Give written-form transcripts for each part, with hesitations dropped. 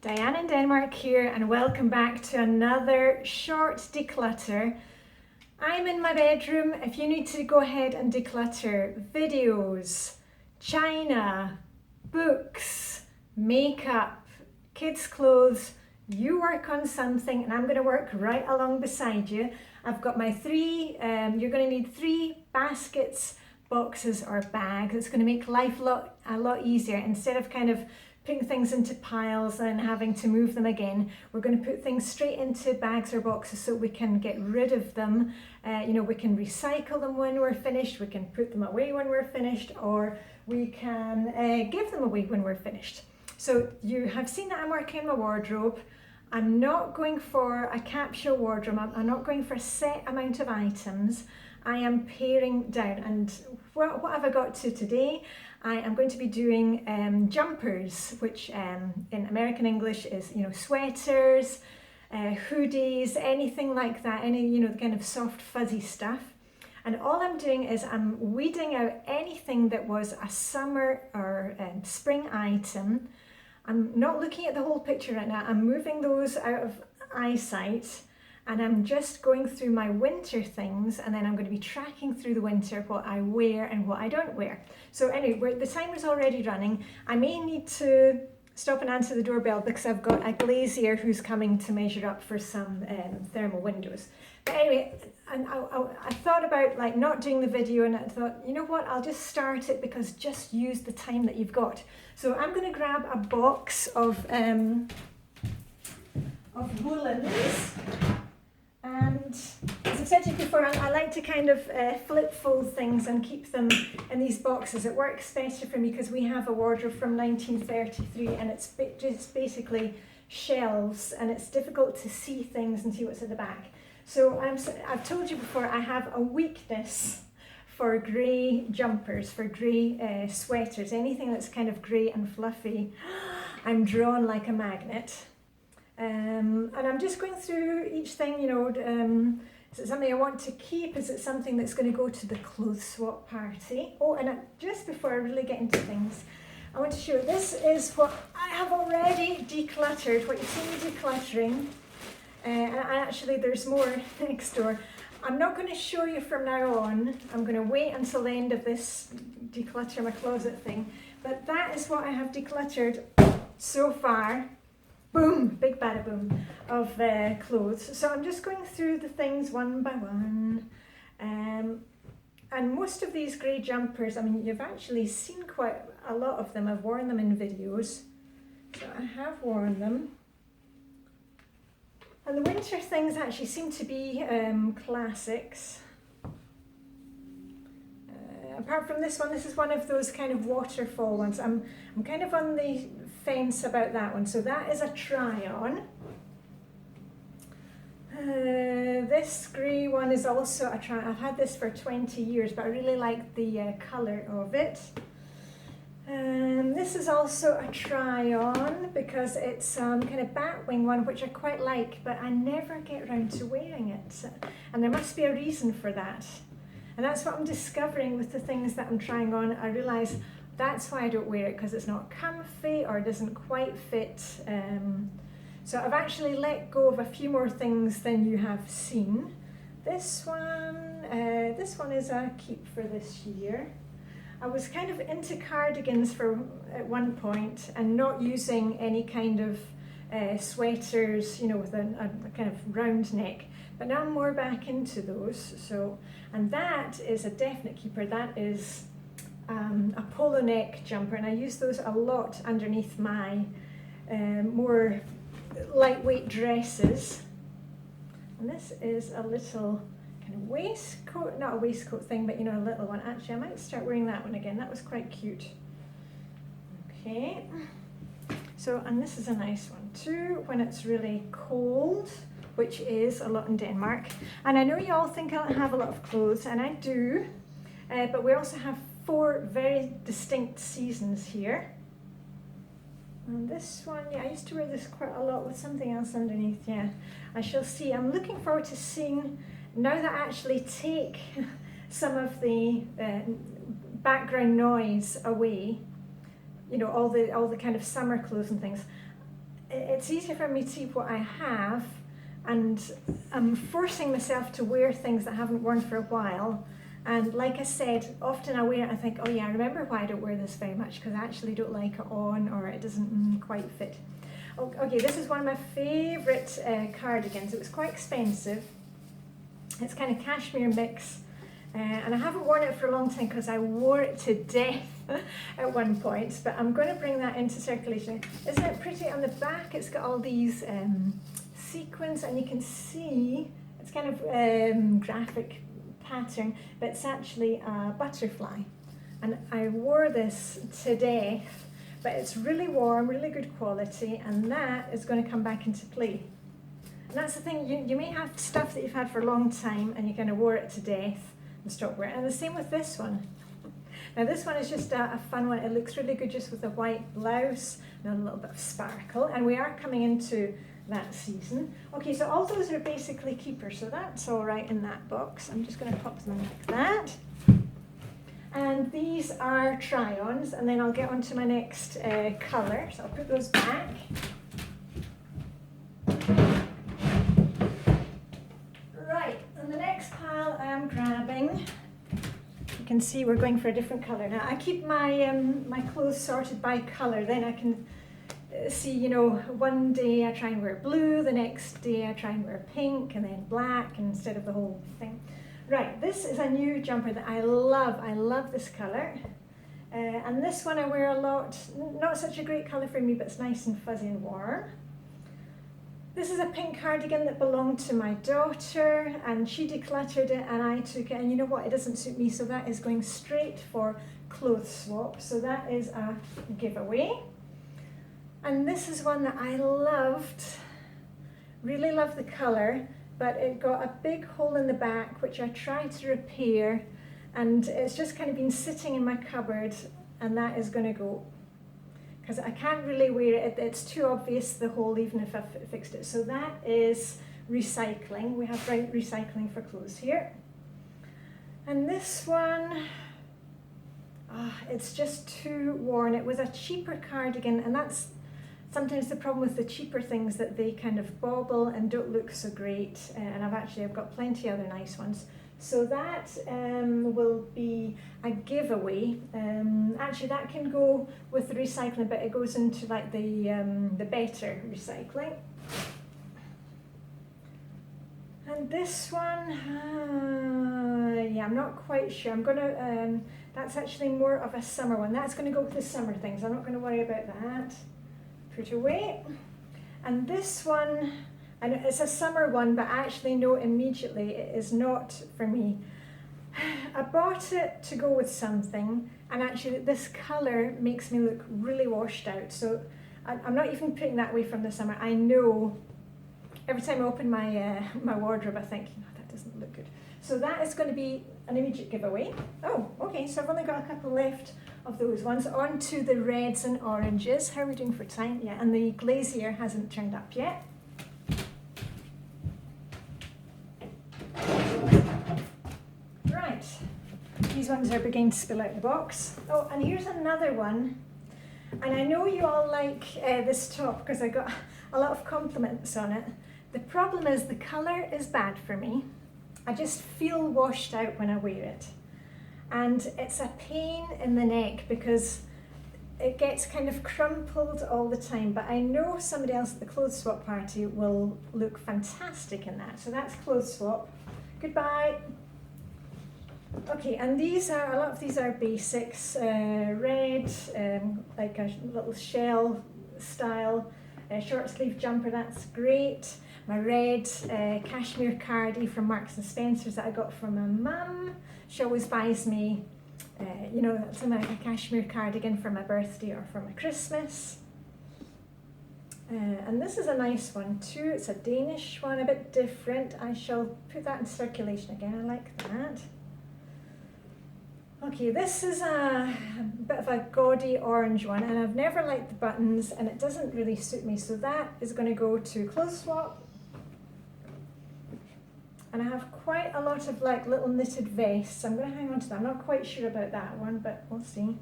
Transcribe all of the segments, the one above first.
Diane in Denmark here, and welcome back to another short declutter. I'm in my bedroom. If you need to go ahead and declutter videos, china, books, makeup, kids' clothes, you work on something and I'm going to work right along beside you. I've got my you're going to need 3 baskets, boxes or bags. It's going to make life a lot easier. Instead of kind of putting things into piles and having to move them again, we're going to put things straight into bags or boxes so we can get rid of them. We can recycle them when we're finished, we can put them away when we're finished, or we can give them away when we're finished. So you have seen that I'm working on my wardrobe. I'm not going for a capsule wardrobe, I'm not going for a set amount of items. I am paring down, and what have I got to today? I am going to be doing jumpers, which in American English is, sweaters, hoodies, anything like that, any, the kind of soft fuzzy stuff. And all I'm doing is I'm weeding out anything that was a summer or spring item. I'm not looking at the whole picture right now. I'm moving those out of eyesight. And I'm just going through my winter things, and then I'm going to be tracking through the winter what I wear and what I don't wear. So anyway, the timer's already running. I may need to stop and answer the doorbell because I've got a glazier who's coming to measure up for some thermal windows. But anyway, and I thought about not doing the video, and I thought, you know what, I'll just start it because just use the time that you've got. So I'm going to grab a box of woolens. And as I've said to you before, I like to kind of flip fold things and keep them in these boxes. It works better for me because we have a wardrobe from 1933 and it's just basically shelves, and it's difficult to see things and see what's at the back. So I've told you before, I have a weakness for grey jumpers, for grey sweaters, anything that's kind of grey and fluffy. I'm drawn like a magnet. And I'm just going through each thing, is it something I want to keep? Is it something that's going to go to the clothes swap party? Oh, and just before I really get into things, I want to show you, this is what I have already decluttered, what you see me decluttering. And actually there's more next door. I'm not going to show you from now on. I'm going to wait until the end of this declutter my closet thing. But that is what I have decluttered so far. Boom, big bada boom of clothes. So I'm just going through the things one by one. And most of these grey jumpers, you've actually seen quite a lot of them. I've worn them in videos. So I have worn them. And the winter things actually seem to be classics. Apart from this one, this is one of those kind of waterfall ones. I'm kind of on the fence about that one. So that is a try-on. This grey one is also a try. I've had this for 20 years, but I really like the colour of it. This is also a try-on because it's kind of batwing one, which I quite like, but I never get around to wearing it. And there must be a reason for that. And that's what I'm discovering with the things that I'm trying on. I realise that's why I don't wear it, because it's not comfy or doesn't quite fit. So I've actually let go of a few more things than you have seen. This one is a keep for this year. I was kind of into cardigans at one point and not using any kind of sweaters, with a kind of round neck. But now I'm more back into those. And that is a definite keeper. That is a polo neck jumper, and I use those a lot underneath my more lightweight dresses. And this is a little kind of waistcoat, not a waistcoat thing, but a little one. Actually, I might start wearing that one again. That was quite cute. Okay. So, and this is a nice one too, when it's really cold, which is a lot in Denmark. And I know you all think I don't have a lot of clothes, and I do, but we also have 4 very distinct seasons here. And this one, I used to wear this quite a lot with something else underneath, I shall see. I'm looking forward to seeing, now that I actually take some of the background noise away, all the kind of summer clothes and things, it's easier for me to see what I have, and I'm forcing myself to wear things that I haven't worn for a while. And like I said, often I wear it and I think, oh yeah, I remember why I don't wear this very much, because I actually don't like it on, or it doesn't quite fit. Okay, this is one of my favourite cardigans. It was quite expensive. It's kind of cashmere mix, and I haven't worn it for a long time because I wore it to death at one point, but I'm going to bring that into circulation. Isn't it pretty? On the back it's got all these sequins, and you can see it's kind of graphic pattern, but it's actually a butterfly, and I wore this to death, but it's really warm, really good quality, and that is going to come back into play. And that's the thing, you may have stuff that you've had for a long time and you kind of wore it to death and stopped wearing it. And the same with this one. Now this one is just a fun one. It looks really good just with a white blouse and a little bit of sparkle, and we are coming into that season. Okay, so all those are basically keepers, so that's all right in that box. I'm just going to pop them like that. And these are try-ons, and then I'll get on to my next colour, so I'll put those back. Right, and the next pile I'm grabbing, you can see we're going for a different colour. Now I keep my my clothes sorted by colour, then I can see, you know, one day I try and wear blue, the next day I try and wear pink, and then black instead of the whole thing. Right, this is a new jumper that I love. I love this colour. And this one I wear a lot. Not such a great colour for me, but it's nice and fuzzy and warm. This is a pink cardigan that belonged to my daughter, and she decluttered it and I took it, and you know what, it doesn't suit me, so that is going straight for clothes swap. So that is a giveaway. And this is one that I loved, really loved the colour, but it got a big hole in the back which I tried to repair, and it's just kind of been sitting in my cupboard, and that is going to go because I can't really wear it. It's too obvious, the hole, even if I've fixed it. So that is recycling. We have recycling for clothes here. And this one, it's just too worn. It was a cheaper cardigan, and that's sometimes the problem with the cheaper things, that they kind of bobble and don't look so great. And I've got plenty other nice ones. So that will be a giveaway. Actually, that can go with the recycling, but it goes into like the better recycling. And this one, yeah, I'm not quite sure. I'm gonna. That's actually more of a summer one. That's going to go with the summer things. I'm not going to worry about that. Put away. And this one, and it's a summer one, but I actually know immediately it is not for me. I bought it to go with something, and actually this colour makes me look really washed out. So I'm not even putting that away from the summer. I know every time I open my my wardrobe, I think, oh, that doesn't look good. So that is going to be an immediate giveaway. Oh, okay, so I've only got a couple left of those ones. On to the reds and oranges. How are we doing for time? Yeah, and the glazier hasn't turned up yet. Right, these ones are beginning to spill out the box. Oh, and here's another one. And I know you all like this top because I got a lot of compliments on it. The problem is the colour is bad for me. I just feel washed out when I wear it. And it's a pain in the neck because it gets kind of crumpled all the time, but I know somebody else at the clothes swap party will look fantastic in that. So that's clothes swap. Goodbye. Okay, and these are, a lot of these are basics. Red, like a little shell style, short sleeve jumper, that's great. My red cashmere cardi from Marks and Spencer's that I got from my mum. She always buys me, you know, something like a cashmere cardigan for my birthday or for my Christmas. And this is a nice one too. It's a Danish one, a bit different. I shall put that in circulation again. I like that. Okay, this is a bit of a gaudy orange one, and I've never liked the buttons, and it doesn't really suit me. So that is going to go to clothes swap. And I have quite a lot of like little knitted vests. I'm going to hang on to that. I'm not quite sure about that one, but we'll see.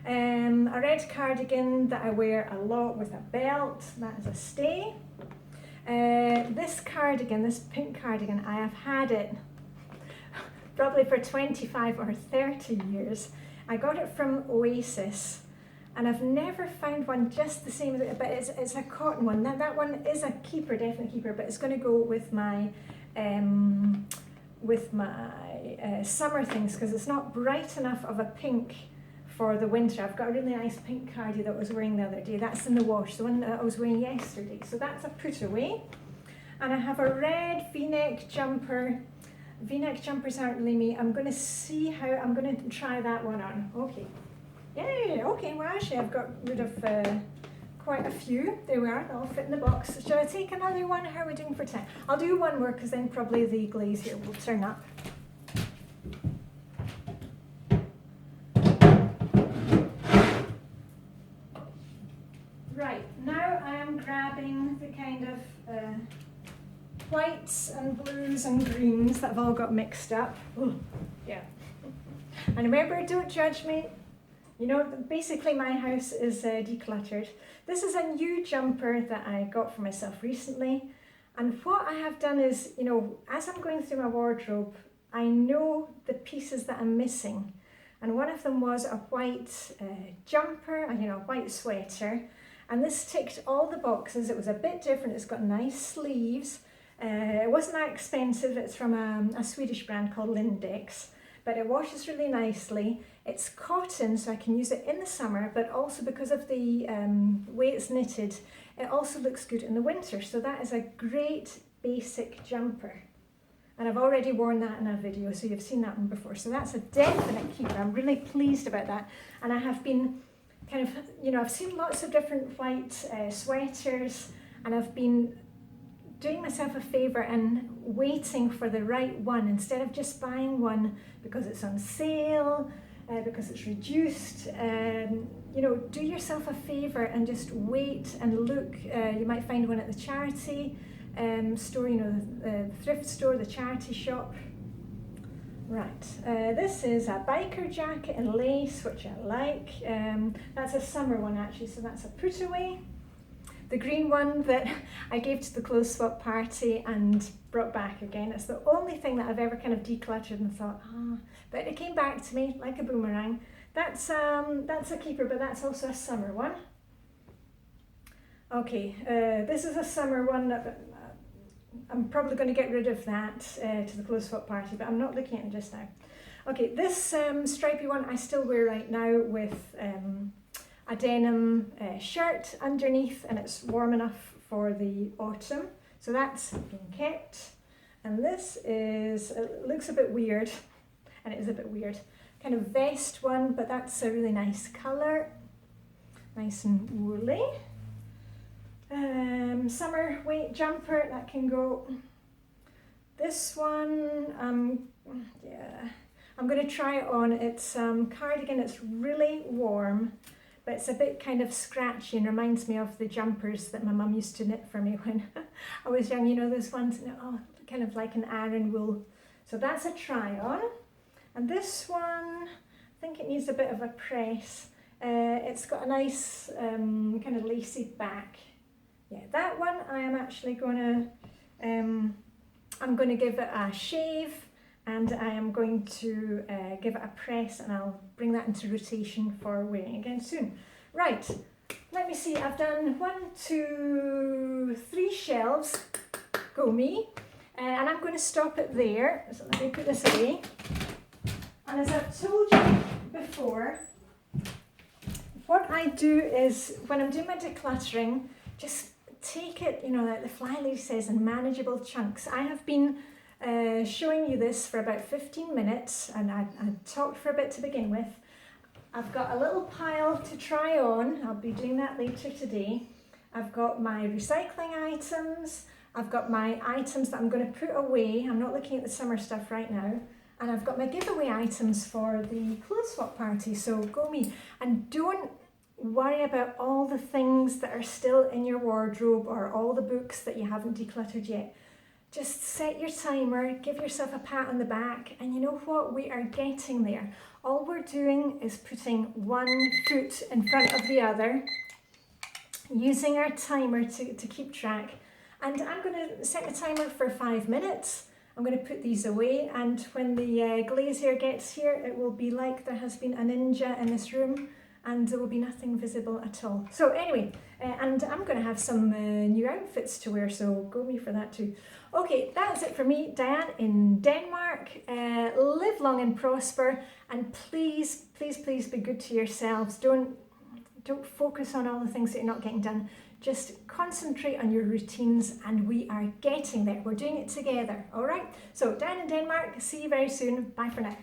A red cardigan that I wear a lot with a belt, that is a stay. This cardigan, this pink cardigan, I have had it probably for 25 or 30 years. I got it from Oasis, and I've never found one just the same as it, but it's a cotton one. That one is a keeper, definitely keeper, but it's going to go with my summer things because it's not bright enough of a pink for the winter. I've got a really nice pink cardi that I was wearing the other day. That's in the wash, the one that I was wearing yesterday. So that's a put away. And I have a red v-neck jumper. V-neck jumpers aren't really me. I'm going to see how, I'm going to try that one on. Okay. Yay, okay, well actually I've got rid of quite a few. There we are, they'll fit in the box. Shall I take another one? How are we doing for time? I'll do one more because then probably the glaze here will turn up. Right, now I am grabbing the kind of whites and blues and greens that have all got mixed up. Oh, yeah. And remember, don't judge me. You know, basically my house is decluttered. This is a new jumper that I got for myself recently. And what I have done is, you know, as I'm going through my wardrobe, I know the pieces that I'm missing. And one of them was a white jumper, you know, a white sweater. And this ticked all the boxes. It was a bit different. It's got nice sleeves. It wasn't that expensive. It's from a Swedish brand called Lindex, but it washes really nicely. It's cotton, so I can use it in the summer, but also because of the way it's knitted, it also looks good in the winter. So that is a great basic jumper. And I've already worn that in a video, so you've seen that one before. So that's a definite keeper. I'm really pleased about that. And I have been kind of, you know, I've seen lots of different white sweaters, and I've been doing myself a favour and waiting for the right one instead of just buying one because it's on sale, because it's reduced. You know, do yourself a favour and just wait and look. You might find one at the charity store, you know, the thrift store, the charity shop. Right, this is a biker jacket in lace, which I like. That's a summer one actually, so that's a put away. The green one that I gave to the clothes swap party and brought back again. It's the only thing that I've ever kind of decluttered and thought, but it came back to me like a boomerang. That's a keeper, but that's also a summer one. Okay, this is a summer one. I'm probably going to get rid of that to the clothes swap party, but I'm not looking at it just now. Okay, this stripy one I still wear right now with a denim shirt underneath, and it's warm enough for the autumn. So that's been kept. And this is, it looks a bit weird, and it is a bit weird. Kind of vest one, but that's a really nice colour. Nice and woolly. Summer weight jumper, that can go. This one, yeah, I'm going to try it on. It's cardigan, it's really warm, but it's a bit kind of scratchy and reminds me of the jumpers that my mum used to knit for me when I was young. You know, those ones, oh, kind of like an Aran wool. So that's a try on. And this one, I think it needs a bit of a press. It's got a nice kind of lacy back. Yeah, that one I am actually going to, I'm going to give it a shave, and I am going to give it a press, and I'll bring that into rotation for wearing again soon. Right, let me see, I've done 1, 2, 3 shelves, go me, and I'm going to stop it there. So let me put this away. And as I've told you before, what I do is, when I'm doing my decluttering, just take it, you know, like the Flylady says, in manageable chunks. I have been showing you this for about 15 minutes, and I talked for a bit to begin with. I've got a little pile to try on. I'll be doing that later today. I've got my recycling items. I've got my items that I'm going to put away. I'm not looking at the summer stuff right now. And I've got my giveaway items for the clothes swap party. So go me. And don't worry about all the things that are still in your wardrobe or all the books that you haven't decluttered yet. Just set your timer, give yourself a pat on the back, and you know what? We are getting there. all we're doing is putting one foot in front of the other, using our timer to keep track. And I'm going to set the timer for 5 minutes. I'm going to put these away, and when the glazier gets here, it will be like there has been a ninja in this room, and there will be nothing visible at all. So anyway, and I'm going to have some new outfits to wear, so go me for that too. Okay, that's it for me, Diane in Denmark. Live long and prosper, and please, please, please be good to yourselves. Don't focus on all the things that you're not getting done. Just concentrate on your routines, and we are getting there. We're doing it together, all right? So Diane in Denmark, see you very soon. Bye for now.